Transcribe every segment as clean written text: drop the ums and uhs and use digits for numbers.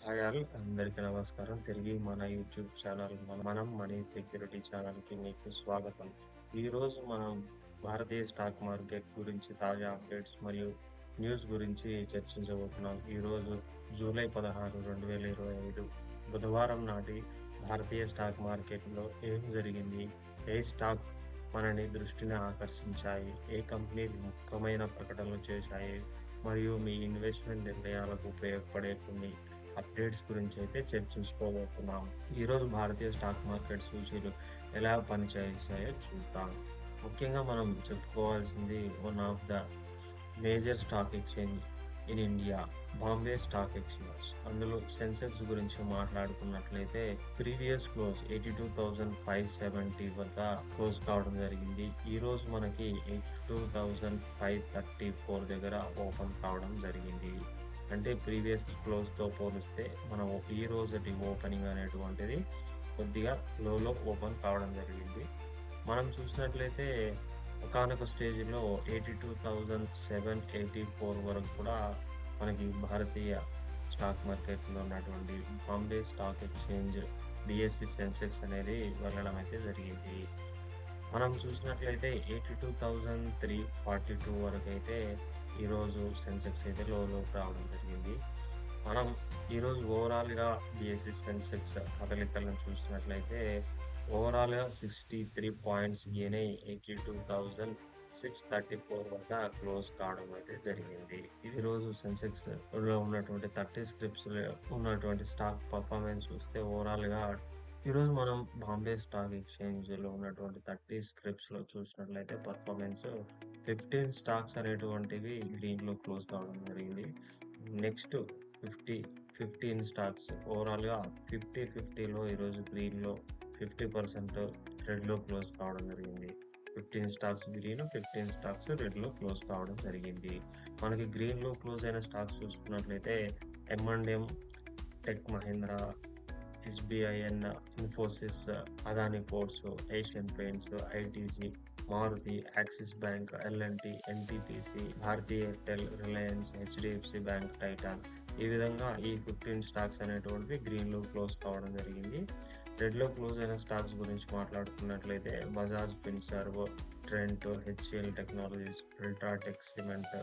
Hi all అందరికీ నమస్కారం. తిరిగి మన యూట్యూబ్ ఛానల్ మనం మనీ సెక్యూరిటీ ఛానల్‌కి మీకు స్వాగతం. ఈరోజు మనం భారతీయ స్టాక్ మార్కెట్ గురించి తాజా అప్డేట్స్ మరియు న్యూస్ గురించి చర్చించబోతున్నాం. ఈరోజు జూలై 16, 2025 బుధవారం నాటి భారతీయ స్టాక్ మార్కెట్‌లో ఏం జరిగింది? ఏ స్టాక్ మనని దృష్టిని ఆకర్షించాయి? ఏ కంపెనీలు ముఖ్యమైన ప్రకటనలు చేశాయి? మరియు మీ ఇన్వెస్ట్‌మెంట్ నిర్ణయాలకు ఉపయోగపడే కొన్ని అప్డేట్స్ గురించి అయితే చర్చించుకోబోతున్నాం. ఈరోజు భారతీయ స్టాక్ మార్కెట్ సూచీలు ఎలా పనిచేశాయో చూద్దాం. ముఖ్యంగా మనం చెప్పుకోవాల్సింది one of the major stock exchange in India, Bombay stock exchange. అందులో సెన్సెక్స్ గురించి మాట్లాడుకున్నట్లయితే ప్రీవియస్ క్లోజ్ 82,570 వద్ద క్లోజ్ కావడం జరిగింది. ఈ రోజు మనకి 82,534 దగ్గర ఓపెన్ కావడం జరిగింది. అంటే ప్రీవియస్ క్లోజ్‌తో పోలిస్తే మనం ఈ రోజుటి ఓపెనింగ్ అనేటువంటిది కొద్దిగా లోలో ఓపెన్ కావడం జరిగింది. మనం చూసినట్లయితే ఒకానొక స్టేజ్‌లో 82,784 వరకు కూడా మనకి భారతీయ స్టాక్ మార్కెట్‌లో ఉన్నటువంటి Bombay stock exchange BSE Sensex అనేది వెళ్ళడం అయితే జరిగింది. మనం చూసినట్లయితే 82,342 వరకైతే ఈరోజు సెన్సెక్స్ అయితే లోకి రావడం జరిగింది. మనం ఈరోజు ఓవరాల్‌గా BSE సెన్సెక్స్ కదలికలను చూసినట్లయితే ఓవరాల్‌గా 63 పాయింట్స్ గెయిన్ అయ్యి 82,634 వద్ద క్లోజ్ కావడం అయితే జరిగింది. ఇది రోజు సెన్సెక్స్‌లో ఉన్నటువంటి 30 స్క్రిప్ట్స్‌లో ఉన్నటువంటి స్టాక్ పర్ఫార్మెన్స్ చూస్తే ఓవరాల్‌గా ఈరోజు మనం బాంబే స్టాక్ ఎక్స్చేంజ్‌లో ఉన్నటువంటి 30 స్క్రిప్ట్స్‌లో చూసినట్లయితే పర్ఫార్మెన్స్ 15 స్టాక్స్ అనేటువంటివి గ్రీన్‌లో క్లోజ్ కావడం జరిగింది. నెక్స్ట్ 15 స్టాక్స్ ఓవరాల్‌గా 50-50లో ఈరోజు గ్రీన్‌లో 50% రెడ్‌లో క్లోజ్ కావడం జరిగింది. 15 స్టాక్స్ గ్రీన్, 15 స్టాక్స్ రెడ్‌లో క్లోజ్ కావడం జరిగింది. మనకి గ్రీన్‌లో క్లోజ్ అయిన స్టాక్స్ చూసుకున్నట్లయితే M&M, Tech Mahindra, SBIN, Infosys, Adani Ports, Asian Paints, ITC, Maruti, Axis Bank, L&T, NTPC, Bharti Airtel, Reliance, HDFC bank, Titan. ఈ విధంగా ఈ 15 స్టాక్స్ అనేటువంటివి గ్రీన్‌లో క్లోజ్ కావడం జరిగింది. రెడ్‌లో క్లోజ్ అయిన స్టాక్స్ గురించి మాట్లాడుకున్నట్లయితే Bajaj Finserv, Trent, HCL Technologies, UltraTech Cement,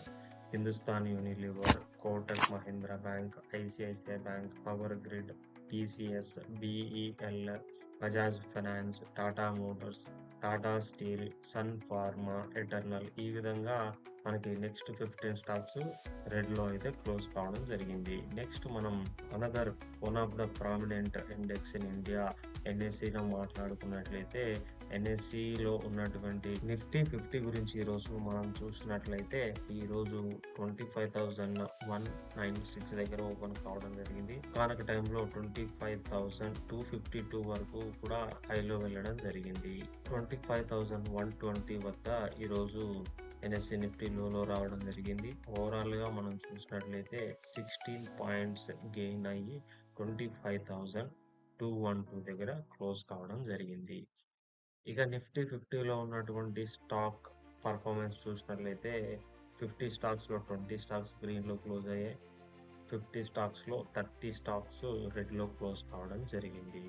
Hindustan Unilever, Kotak Mahindra Bank, ICICI Bank, Power Grid, TCS, BEL, Bajaj Finance, Tata Motors, Tata Steel, Sun Pharma, Eternal. ఈ విధంగా మనకి నెక్స్ట్ 15 స్టాక్స్ రెడ్‌లో అయితే క్లోజ్ కావడం జరిగింది. నెక్స్ట్ మనం one of the prominent index in India NSEలో మాట్లాడుకున్నట్లయితే NSEలో ఉన్నటువంటి నిఫ్టీ 50 గురించి ఈరోజు మనం చూసినట్లయితే ఈరోజు 25,196 దగ్గర ఓపెన్ కావడం జరిగింది. ఒకానొక టైంలో 25,252 వరకు కూడా హైలో వెళ్ళడం జరిగింది. 25,120 వద్ద ఈరోజు NSE నిఫ్టీ లోలో రావడం జరిగింది. ఓవరాల్‌గా మనం చూసినట్లయితే 16 పాయింట్స్ గెయిన్ అయ్యి 25,212 దగ్గర క్లోజ్ కావడం జరిగింది. ఇక నిఫ్టీ 50లో ఉన్నటువంటి స్టాక్ పర్ఫార్మెన్స్ చూసినట్లయితే 50 స్టాక్స్‌లో 20 స్టాక్స్ గ్రీన్‌లో క్లోజ్ అయ్యాయి. 50 స్టాక్స్‌లో 30 స్టాక్స్ రెడ్‌లో క్లోజ్ కావడం జరిగింది.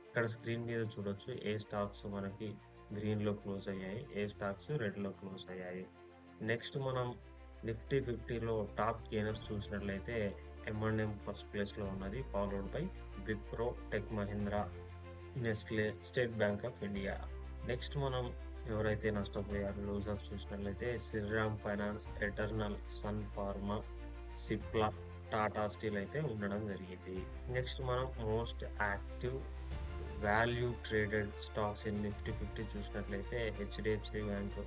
ఇక్కడ స్క్రీన్ మీద చూడొచ్చు ఏ స్టాక్స్ మనకి గ్రీన్‌లో క్లోజ్ అయ్యాయి, ఏ స్టాక్స్ రెడ్‌లో క్లోజ్ అయ్యాయి. నెక్స్ట్ మనం నిఫ్టీ 50లో టాప్ గెయినర్స్ చూసినట్లయితే M&M ఫస్ట్ ప్లేస్‌లో ఉన్నది. Followed by Wipro, Tech Mahindra, Nestle, State Bank of India. Next మనం ఎవరైతే నష్టపోయారో లూజర్స్ చూసినట్లయితే Shriram Finance, Eternal, Sun Pharma, Cipla, Tata Steel అయితే ఉండడం జరిగింది. నెక్స్ట్ మనం most active value traded stocks in Nifty 50 చూసినట్లయితే HDFC బ్యాంక్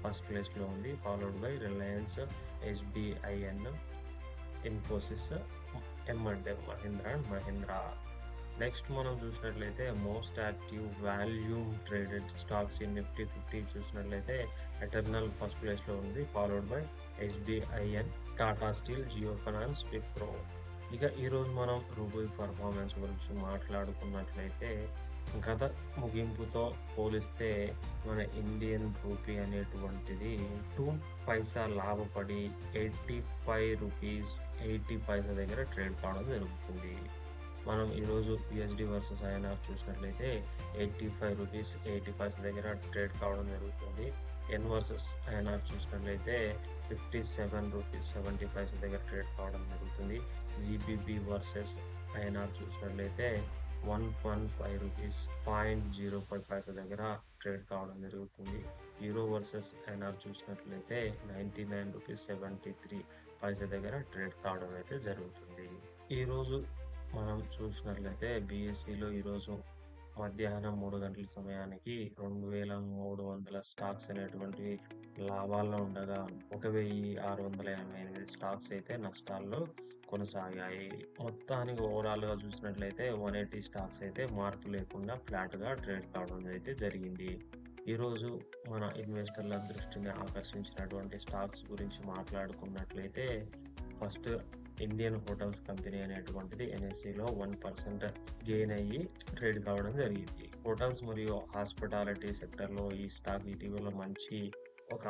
ఫస్ట్ ప్లేస్‌లో ఉంది. Followed by Reliance, SBIN, Infosys, M&M, Mahindra and Mahindra. Next మనం చూసినట్లయితే most active volume traded stocks in Nifty 50 చూసినట్లయితే ఎటర్నల్ ఫస్ట్ ప్లేస్‌లో ఉంది. Followed by SBIN, Tata Steel, Jio Finance, Wipro. ఇక ఈరోజు మనం రూబీ పర్ఫార్మెన్స్ గురించి మాట్లాడుకున్నట్లయితే గత ముగింపుతో పోలిస్తే మన ఇండియన్ రూపీ అనేటువంటిది 2 పైసా లాభపడి 85 రూపీస్ 80 పైసా దగ్గర ట్రేడ్ కావడం జరుగుతుంది. మనం ఈరోజు యూఎస్‌డి వర్సెస్ ఐఎన్ఆర్ చూసినట్లయితే రూ. 85, 80 దగ్గర ట్రేడ్ కావడం జరుగుతుంది. ఎన్ వర్సెస్ ఐఎన్ఆర్ చూసినట్లయితే రూ. 57, 70 దగ్గర ట్రేడ్ కావడం జరుగుతుంది. జీబీపీ వర్సెస్ ఐఎన్ఆర్ చూసినట్లయితే రూ. 115, 0.05 దగ్గర ట్రేడ్ కావడం జరుగుతుంది. యూరో వర్సెస్ ఐఎన్ఆర్ చూసినట్లయితే రూ. 99.73 దగ్గర ట్రేడ్ కావడం అయితే జరుగుతుంది. ఈరోజు మనం చూసినట్లయితే బీఎస్ఈలో ఈరోజు మధ్యాహ్నం 3 గంటల సమయానికి 2,300 స్టాక్స్ అనేటువంటివి లాభాల్లో ఉండగా 1,688 స్టాక్స్ అయితే నష్టాల్లో కొనసాగాయి. మొత్తానికి ఓవరాల్‌గా చూసినట్లయితే 180 స్టాక్స్ అయితే మార్పు లేకుండా ఫ్లాట్‌గా ట్రేడ్ కావడం అయితే జరిగింది. ఈరోజు మన ఇన్వెస్టర్ల దృష్టిని ఆకర్షించినటువంటి స్టాక్స్ గురించి మాట్లాడుకున్నట్లయితే ఫస్ట్ ఇండియన్ హోటల్స్ కంపెనీ అనేటువంటిది ఎన్ఎస్ఈలో 1% గెయిన్ అయ్యి ట్రేడ్ కావడం జరిగింది. హోటల్స్ మరియు హాస్పిటాలిటీ సెక్టర్లో ఈ స్టాక్ ఇటీవల మంచి ఒక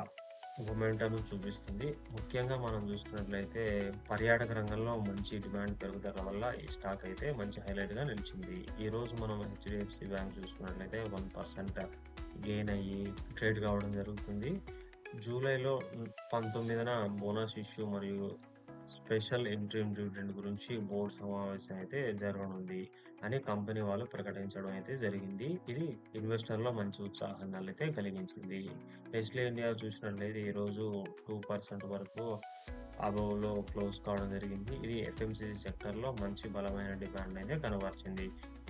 మొమెంటమ్ చూపిస్తుంది. ముఖ్యంగా మనం చూసుకున్నట్లయితే పర్యాటక రంగంలో మంచి డిమాండ్ పెరుగుదల వల్ల ఈ స్టాక్ అయితే మంచి హైలైట్‌గా నిలిచింది. ఈరోజు మనం హెచ్‌డిఎఫ్‌సి బ్యాంక్ చూసుకున్నట్లయితే 1% గెయిన్ అయ్యి ట్రేడ్ కావడం జరుగుతుంది. జూలైలో 19న బోనస్ ఇష్యూ మరియు స్పెషల్ ఇంట్రిమ్ డివిడెండ్ గురించి బోర్డు సమావేశం అయితే జరగనుంది అని కంపెనీ వాళ్ళు ప్రకటించడం అయితే జరిగింది. ఇది ఇన్వెస్టర్‌లో మంచి ఉత్సాహాన్ని అయితే కలిగించింది. నెస్లే ఇండియా చూసినట్లయితే ఈరోజు 2% వరకు అబోవ్‌లో క్లోజ్ కావడం జరిగింది. ఇది ఎఫ్ఎంసీజీ సెక్టర్‌లో మంచి బలమైన డిమాండ్ అయితే కనబరిచింది.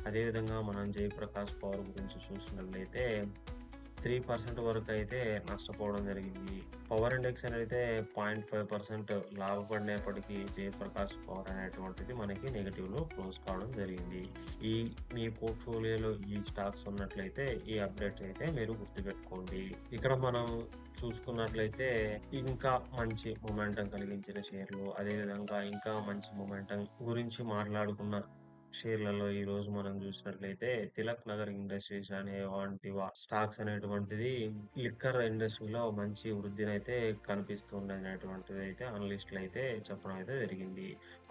అదేవిధంగా మనం జయప్రకాష్ పవర్ గురించి చూసినట్లయితే 3% వరకు అయితే నష్టపోవడం జరిగింది. పవర్ ఇండెక్స్ అనేది 0.5% లాభపడినప్పటికీ జయప్రకాష్ పవర్ అనేటువంటిది మనకి నెగెటివ్‌లో క్లోజ్ కావడం జరిగింది. మీ పోర్ట్‌ఫోలియోలో ఈ స్టాక్స్ ఉన్నట్లయితే ఈ అప్డేట్ అయితే మీరు గుర్తుపెట్టుకోండి. ఇక్కడ మనం చూసుకున్నట్లయితే ఇంకా మంచి మొమెంటం కలిగించిన షేర్లు, అదేవిధంగా ఇంకా మంచి మొమెంటం గురించి మాట్లాడుకున్న షేర్లలో ఈరోజు మనం చూసినట్లయితే తిలక్ నగర్ ఇండస్ట్రీస్ అనేటువంటి స్టాక్స్ అనేటువంటిది లిక్కర్ ఇండస్ట్రీలో మంచి వృద్ధినైతే కనిపిస్తుందనేటువంటిది అయితే అనలిస్టులు అయితే చెప్పడం అయితే జరిగింది.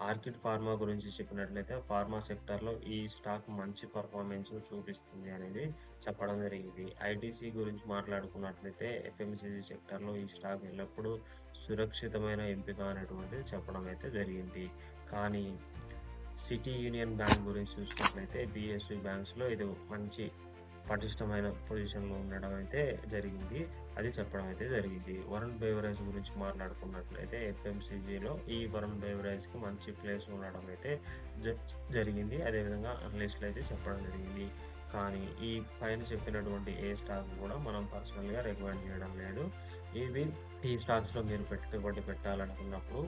ఆర్కిడ్ ఫార్మా గురించి చెప్పినట్లయితే ఫార్మా సెక్టర్‌లో ఈ స్టాక్ మంచి పెర్ఫార్మెన్స్ చూపిస్తుంది అనేది చెప్పడం జరిగింది. ఐటీసీ గురించి మాట్లాడుకున్నట్లయితే ఎఫ్ఎంసీజీ సెక్టర్‌లో ఈ స్టాక్ ఎల్లప్పుడూ సురక్షితమైన ఎంపిక అనేటువంటిది చెప్పడం అయితే జరిగింది. కానీ సిటీ యూనియన్ బ్యాంక్ గురించి చూసినట్లయితే బీఎస్‌యూ బ్యాంక్స్‌లో ఇది మంచి పటిష్టమైన పొజిషన్‌లో ఉండడం అయితే జరిగింది. అది చెప్పడం అయితే జరిగింది. వరుణ్ బెవరేజ్ గురించి మాట్లాడుకున్నట్లయితే ఎఫ్ఎంసీజీలో ఈ వరుణ్ బెవరేజ్‌కి మంచి ప్లేస్ ఉండడం అయితే జరిగింది. అదేవిధంగా అనలిస్టులు అయితే చెప్పడం జరిగింది. కానీ ఈ పైన చెప్పినటువంటి ఏ స్టాక్ కూడా మనం పర్సనల్‌గా రికమెండ్ చేయడం లేదు. ఈ స్టాక్స్‌లో మీరు పెట్టుబడి పెట్టాలనుకున్నప్పుడు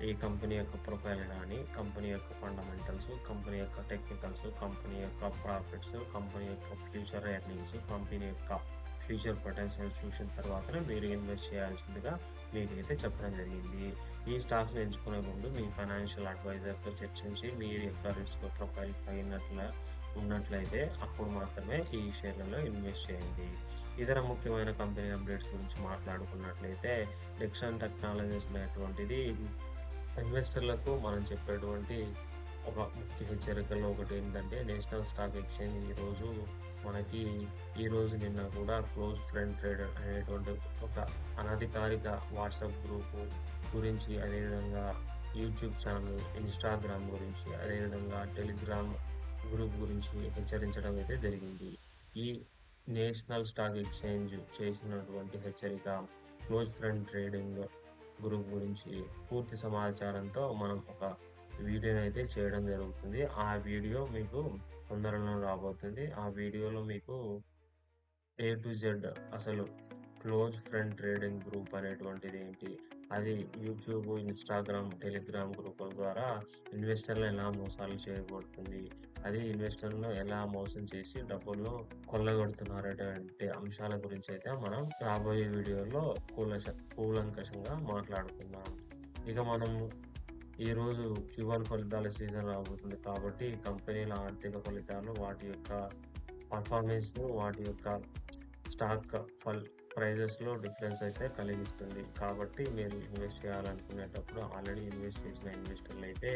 ఈ కంపెనీ యొక్క ప్రొఫైల్ గానీ, కంపెనీ యొక్క ఫండమెంటల్స్, కంపెనీ యొక్క టెక్నికల్స్, కంపెనీ యొక్క ప్రాఫిట్స్, కంపెనీ యొక్క ఫ్యూచర్ ఎర్నింగ్స్, కంపెనీ యొక్క ఫ్యూచర్ పొటెన్షియల్ చూసిన తర్వాతనే మీరు ఇన్వెస్ట్ చేయాల్సిందిగా మీకైతే చెప్పడం జరిగింది. ఈ స్టాక్స్‌ని ఎంచుకునే ముందు మీ ఫైనాన్షియల్ అడ్వైజర్‌తో చర్చించి మీ యొక్క రిస్క్ ప్రొఫైల్ ఉన్నట్లయితే అప్పుడు మాత్రమే ఈ షేర్లలో ఇన్వెస్ట్ చేయండి. ఇతర ముఖ్యమైన కంపెనీ అప్డేట్స్ గురించి మాట్లాడుకున్నట్లయితే డిక్సన్ టెక్నాలజీస్ అనేటువంటిది ఇన్వెస్టర్లకు మనం చెప్పేటువంటి ఒక ముఖ్య హెచ్చరికల్లో ఒకటి ఏంటంటే నేషనల్ స్టాక్ ఎక్స్చేంజ్ నిన్న కూడా క్లోజ్ ఫ్రెండ్ ట్రేడర్ అనేటువంటి ఒక అనధికారిక వాట్సాప్ గ్రూపు గురించి, అదేవిధంగా యూట్యూబ్ ఛానల్, ఇన్స్టాగ్రామ్ గురించి, అదేవిధంగా టెలిగ్రామ్ గ్రూప్ గురించి హెచ్చరించడం అయితే జరిగింది. ఈ నేషనల్ స్టాక్ ఎక్స్చేంజ్ చేసినటువంటి హెచ్చరిక క్లోజ్ ఫ్రెండ్ ట్రేడింగ్ గ్రూప్ గురించి పూర్తి సమాచారంతో మనం ఒక వీడియోనైతే చేయడం జరుగుతుంది. ఆ వీడియో మీకు తొందరలో రాబోతుంది. ఆ వీడియోలో మీకు ఏ టు జెడ్ అసలు క్లోజ్ ఫ్రెండ్ ట్రేడింగ్ గ్రూప్ అనేటువంటిది ఏంటి, అది యూట్యూబ్, ఇన్స్టాగ్రామ్, టెలిగ్రామ్ గ్రూపుల ద్వారా ఇన్వెస్టర్లు ఎలా మోసాలు చేయబడుతుంది, అది ఇన్వెస్టర్లను ఎలా మోసం చేసి డబ్బులను కొల్లగొడుతున్నారనేటువంటి అంశాల గురించి అయితే మనం రాబోయే వీడియోలో కూలంకషంగా మాట్లాడుకుందాం. ఇక మనం ఈరోజు Q1 ఫలితాల సీజన్ రాబోతుంది కాబట్టి కంపెనీల ఆర్థిక ఫలితాలు, వాటి యొక్క పర్ఫార్మెన్స్, వాటి యొక్క స్టాక్ ప్రైజెస్‌లో డిఫరెన్స్ అయితే కలిగిస్తుంది. కాబట్టి మీరు ఇన్వెస్ట్ చేయాలనుకునేటప్పుడు ఆల్రెడీ ఇన్వెస్ట్ చేసిన ఇన్వెస్టర్లయితే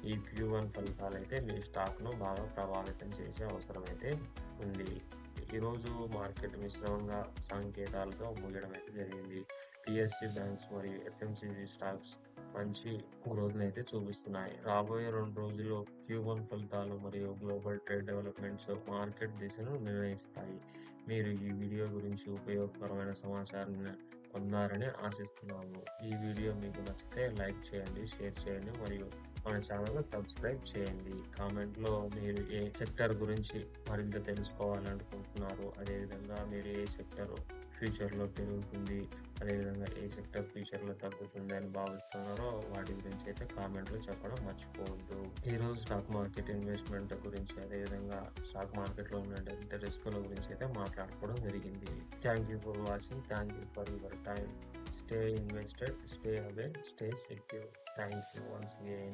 ఈ Q1 ఫలితాలైతే మీ స్టాక్‌ను బాగా ప్రభావితం చేసే అవసరమైతే ఉంది. ఈరోజు మార్కెట్ మిశ్రమంగా సంకేతాలతో ముగియడం అయితే జరిగింది. PSU బ్యాంక్స్ మరియు FMCG స్టాక్స్ మంచి గ్రోత్‌నైతే చూపిస్తున్నాయి. రాబోయే 2 రోజుల్లో Q1 ఫలితాలు మరియు గ్లోబల్ ట్రేడ్ డెవలప్‌మెంట్స్ మార్కెట్ దిశను నిర్ణయిస్తాయి. మీరు ఈ వీడియో గురించి ఉపయోగకరమైన సమాచారాన్ని పొందారని ఆశిస్తున్నాము. ఈ వీడియో మీకు నచ్చితే లైక్ చేయండి, షేర్ చేయండి మరియు మన ఛానల్‌ని సబ్స్క్రైబ్ చేయండి. కామెంట్‌లో మీరు ఏ సెక్టార్ గురించి మరింత తెలుసుకోవాలనుకుంటున్నారు, అదేవిధంగా మీరు ఏ సెక్టార్ ఫ్యూచర్‌లో పెరుగుతుంది, అదేవిధంగా ఏ సెక్టార్ ఫ్యూచర్‌లో తగ్గుతుంది అని భావిస్తున్నారో వాటి గురించి అయితే కామెంట్‌లో చెప్పడం మర్చిపోవద్దు. ఈరోజు స్టాక్ మార్కెట్ ఇన్వెస్ట్‌మెంట్ గురించి, అదేవిధంగా స్టాక్ మార్కెట్‌లో ఉన్నటువంటి రిస్కుల గురించి అయితే మాట్లాడుకోవడం జరిగింది. Thank you for watching. Thank you for your time. Stay invested, stay away, stay secure. Thank you once again.